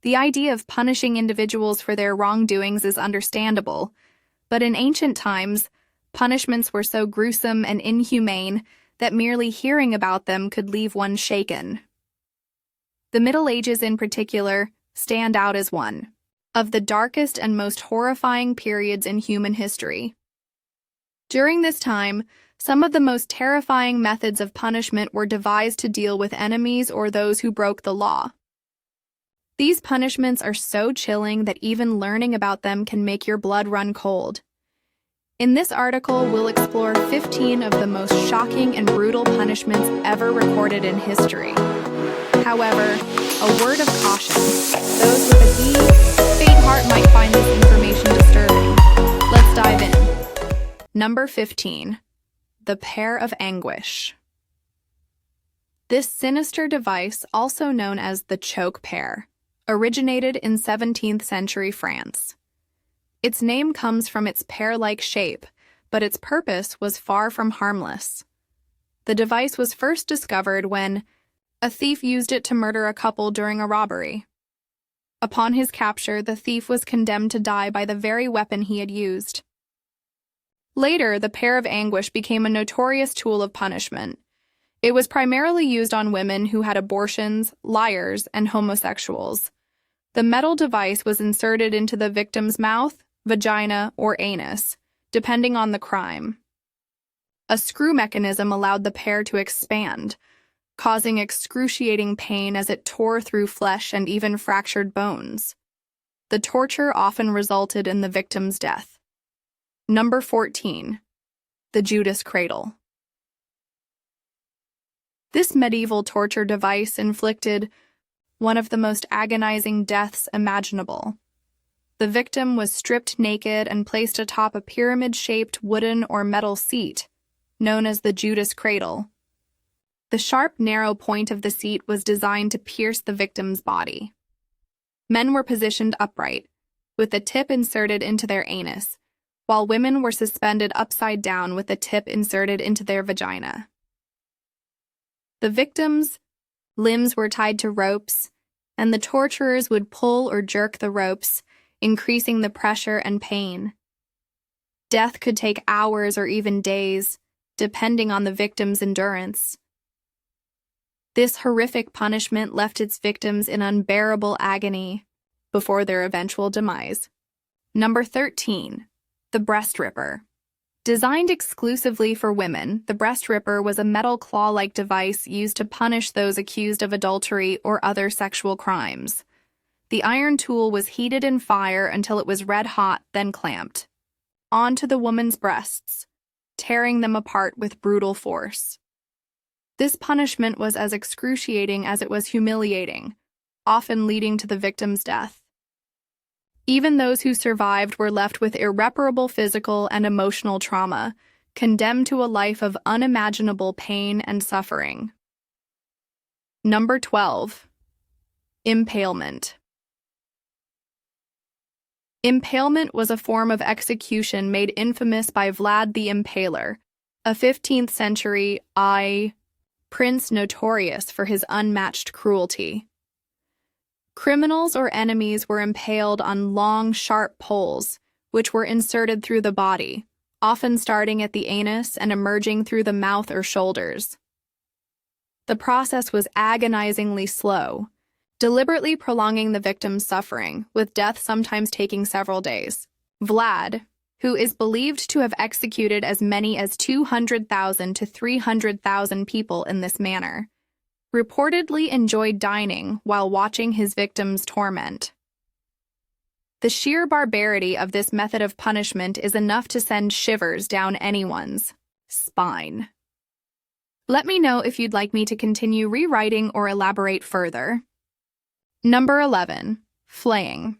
The idea of punishing individuals for their wrongdoings is understandable, but in ancient times, punishments were so gruesome and inhumane that merely hearing about them could leave one shaken. The Middle Ages in particular stand out as one of the darkest and most horrifying periods in human history. During this time, some of the most terrifying methods of punishment were devised to deal with enemies or those who broke the law. These punishments are so chilling that even learning about them can make your blood run cold. In this article, we'll explore 15 of the most shocking and brutal punishments ever recorded in history. However, a word of caution: those with a faint heart might find this information disturbing. Let's dive in. Number 15. The Pear of Anguish. This sinister device, also known as the choke pear, originated in 17th century France. Its name comes from its pear-like shape, but its purpose was far from harmless. The device was first discovered when a thief used it to murder a couple during a robbery. Upon his capture, the thief was condemned to die by the very weapon he had used. Later, the pear of anguish became a notorious tool of punishment. It was primarily used on women who had abortions, liars, and homosexuals. The metal device was inserted into the victim's mouth, vagina, or anus, depending on the crime. A screw mechanism allowed the pear to expand, causing excruciating pain as it tore through flesh and even fractured bones. The torture often resulted in the victim's death. Number 14. The Judas Cradle. This medieval torture device inflicted one of the most agonizing deaths imaginable. The victim was stripped naked and placed atop a pyramid-shaped wooden or metal seat, known as the Judas Cradle. The sharp, narrow point of the seat was designed to pierce the victim's body. Men were positioned upright, with the tip inserted into their anus, while women were suspended upside down with the tip inserted into their vagina. The victims' limbs were tied to ropes, and the torturers would pull or jerk the ropes, increasing the pressure and pain. Death could take hours or even days, depending on the victim's endurance. This horrific punishment left its victims in unbearable agony before their eventual demise. Number 13. The Breast Ripper. Designed exclusively for women, the breast ripper was a metal claw-like device used to punish those accused of adultery or other sexual crimes. The iron tool was heated in fire until it was red hot, then clamped onto the woman's breasts, tearing them apart with brutal force. This punishment was as excruciating as it was humiliating, often leading to the victim's death. Even those who survived were left with irreparable physical and emotional trauma, condemned to a life of unimaginable pain and suffering. Number 12. Impalement. Impalement was a form of execution made infamous by Vlad the Impaler, a 15th century prince notorious for his unmatched cruelty. Criminals or enemies were impaled on long, sharp poles, which were inserted through the body, often starting at the anus and emerging through the mouth or shoulders. The process was agonizingly slow, deliberately prolonging the victim's suffering, with death sometimes taking several days. Vlad, who is believed to have executed as many as 200,000 to 300,000 people in this manner, reportedly enjoyed dining while watching his victims torment. The sheer barbarity of this method of punishment is enough to send shivers down anyone's spine. Let me know if you'd like me to continue rewriting or elaborate further. Number 11. Flaying.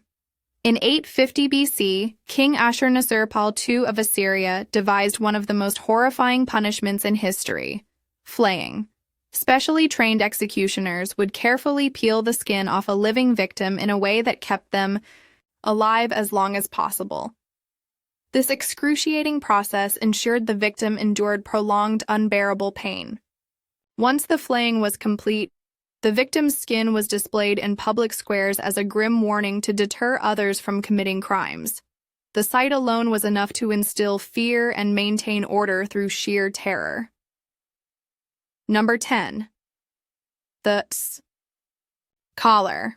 In 850 BC, King Ashur-nasir-pal II of Assyria devised one of the most horrifying punishments in history: flaying. Specially trained executioners would carefully peel the skin off a living victim in a way that kept them alive as long as possible. This excruciating process ensured the victim endured prolonged, unbearable pain. Once the flaying was complete, The victim's skin was displayed in public squares as a grim warning to deter others from committing crimes. The sight alone was enough to instill fear and maintain order through sheer terror. Number 10. The collar.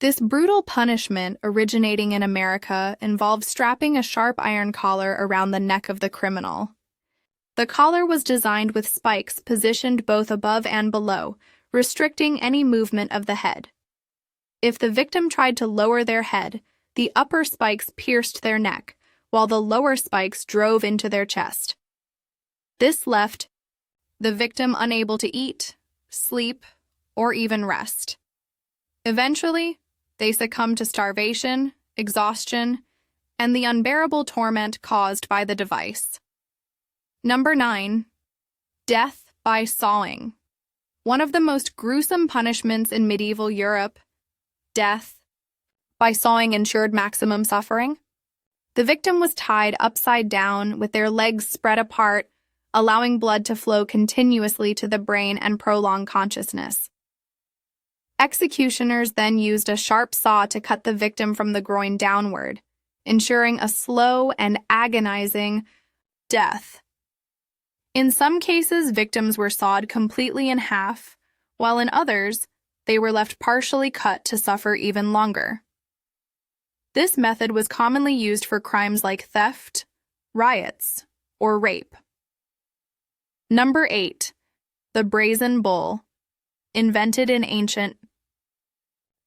This brutal punishment, originating in America, involved strapping a sharp iron collar around the neck of the criminal. The collar was designed with spikes positioned both above and below, restricting any movement of the head. If the victim tried to lower their head, the upper spikes pierced their neck, while the lower spikes drove into their chest. This left the victim unable to eat, sleep, or even rest. Eventually, they succumbed to starvation, exhaustion, and the unbearable torment caused by the device. Number 9. Death by sawing. One of the most gruesome punishments in medieval Europe, death by sawing ensured maximum suffering. The victim was tied upside down with their legs spread apart, allowing blood to flow continuously to the brain and prolong consciousness. Executioners then used a sharp saw to cut the victim from the groin downward, ensuring a slow and agonizing death. In some cases, victims were sawed completely in half, while in others, they were left partially cut to suffer even longer. This method was commonly used for crimes like theft, riots, or rape. Number 8. The brazen bull. Invented in ancient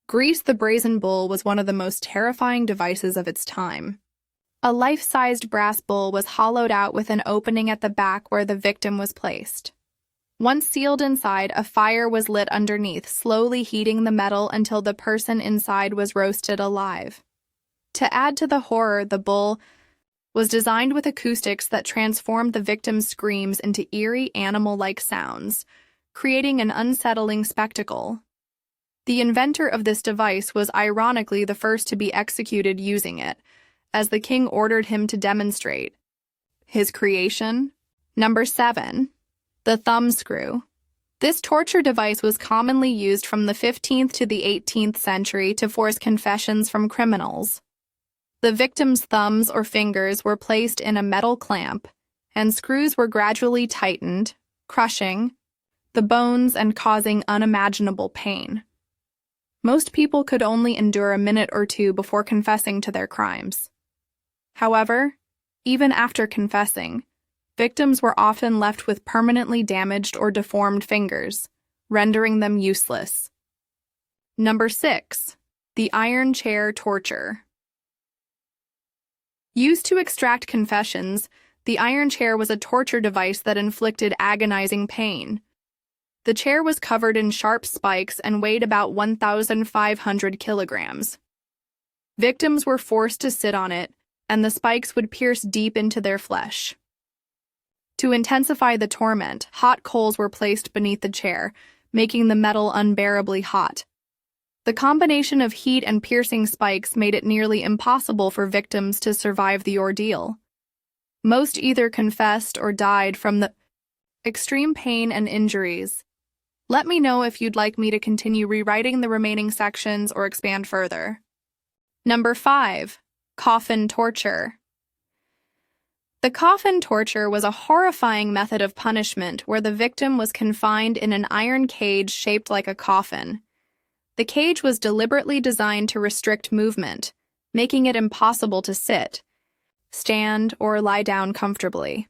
Greece, the brazen bull was one of the most terrifying devices of its time. A life-sized brass bull was hollowed out with an opening at the back where the victim was placed. Once sealed inside, a fire was lit underneath, slowly heating the metal until the person inside was roasted alive. To add to the horror, the bull was designed with acoustics that transformed the victim's screams into eerie animal-like sounds, creating an unsettling spectacle. The inventor of this device was ironically the first to be executed using it, as the king ordered him to demonstrate his creation. Number 7. The thumbscrew. This torture device was commonly used from the 15th to the 18th century to force confessions from criminals. The victim's thumbs or fingers were placed in a metal clamp, and screws were gradually tightened, crushing the bones and causing unimaginable pain. Most people could only endure a minute or two before confessing to their crimes. However, even after confessing, victims were often left with permanently damaged or deformed fingers, rendering them useless. Number 6. The iron chair torture. Used to extract confessions, the iron chair was a torture device that inflicted agonizing pain. The chair was covered in sharp spikes and weighed about 1,500 kilograms. Victims were forced to sit on it, and the spikes would pierce deep into their flesh. To intensify the torment, hot coals were placed beneath the chair, making the metal unbearably hot. The combination of heat and piercing spikes made it nearly impossible for victims to survive the ordeal. Most either confessed or died from the extreme pain and injuries. Let me know if you'd like me to continue rewriting the remaining sections or expand further. Number 5. Coffin torture. The coffin torture was a horrifying method of punishment where the victim was confined in an iron cage shaped like a coffin. The cage was deliberately designed to restrict movement, making it impossible to sit, stand, or lie down comfortably.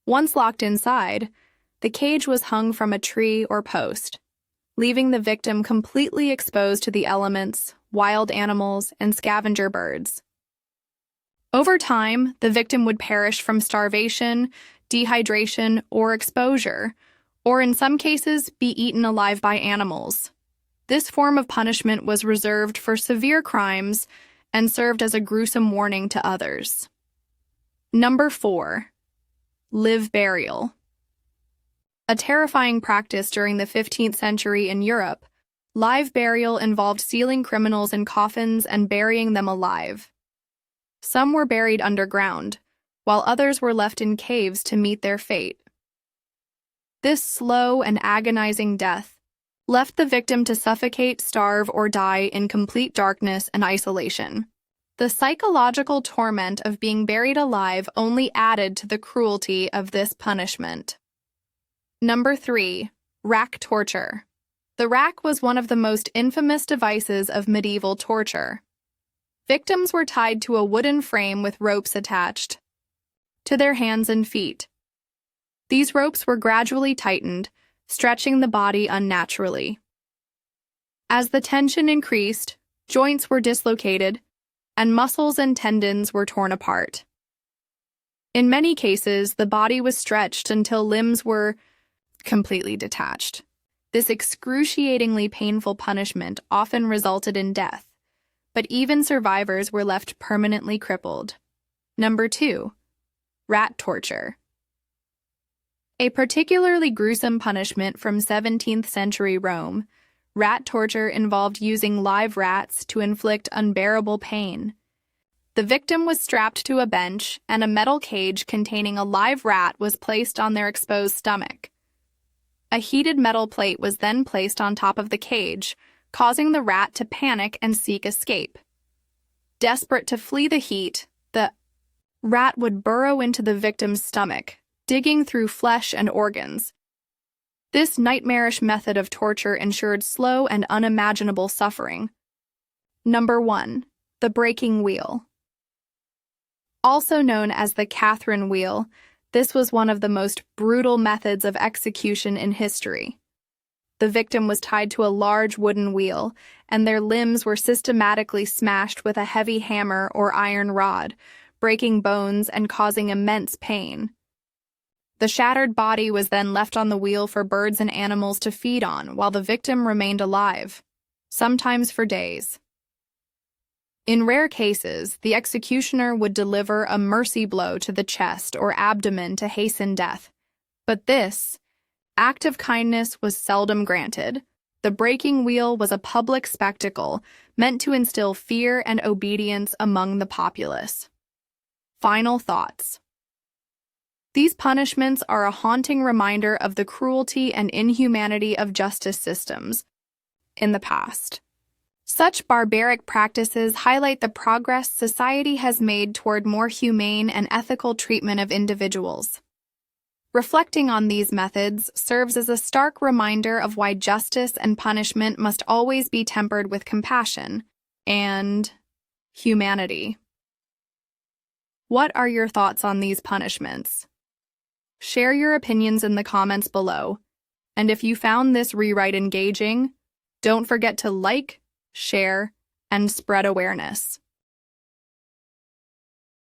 Once locked inside, the cage was hung from a tree or post, leaving the victim completely exposed to the elements, wild animals, and scavenger birds. Over time, the victim would perish from starvation, dehydration, or exposure, or in some cases, be eaten alive by animals. This form of punishment was reserved for severe crimes and served as a gruesome warning to others. Number 4. Live burial. A terrifying practice during the 15th century in Europe, live burial involved sealing criminals in coffins and burying them alive. Some were buried underground, while others were left in caves to meet their fate. This slow and agonizing death left the victim to suffocate, starve, or die in complete darkness and isolation. The psychological torment of being buried alive only added to the cruelty of this punishment. Number 3. Rack torture. The rack was one of the most infamous devices of medieval torture. Victims were tied to a wooden frame with ropes attached to their hands and feet. These ropes were gradually tightened, stretching the body unnaturally. As the tension increased, joints were dislocated, and muscles and tendons were torn apart. In many cases, the body was stretched until limbs were completely detached. This excruciatingly painful punishment often resulted in death, but even survivors were left permanently crippled. Number 2. Rat torture. A particularly gruesome punishment from 17th century Rome, rat torture involved using live rats to inflict unbearable pain. The victim was strapped to a bench, and a metal cage containing a live rat was placed on their exposed stomach. A heated metal plate was then placed on top of the cage, causing the rat to panic and seek escape. Desperate to flee the heat, the rat would burrow into the victim's stomach, digging through flesh and organs. This nightmarish method of torture ensured slow and unimaginable suffering. Number 1. The breaking wheel. Also known as the Catherine wheel, this was one of the most brutal methods of execution in history. The victim was tied to a large wooden wheel, and their limbs were systematically smashed with a heavy hammer or iron rod, breaking bones and causing immense pain. The shattered body was then left on the wheel for birds and animals to feed on while the victim remained alive, sometimes for days. In rare cases, the executioner would deliver a mercy blow to the chest or abdomen to hasten death, but this act of kindness was seldom granted. The breaking wheel was a public spectacle meant to instill fear and obedience among the populace. Final thoughts. These punishments are a haunting reminder of the cruelty and inhumanity of justice systems in the past. Such barbaric practices highlight the progress society has made toward more humane and ethical treatment of individuals. Reflecting on these methods serves as a stark reminder of why justice and punishment must always be tempered with compassion and humanity. What are your thoughts on these punishments? Share your opinions in the comments below, and if you found this rewrite engaging, don't forget to like, share, and spread awareness.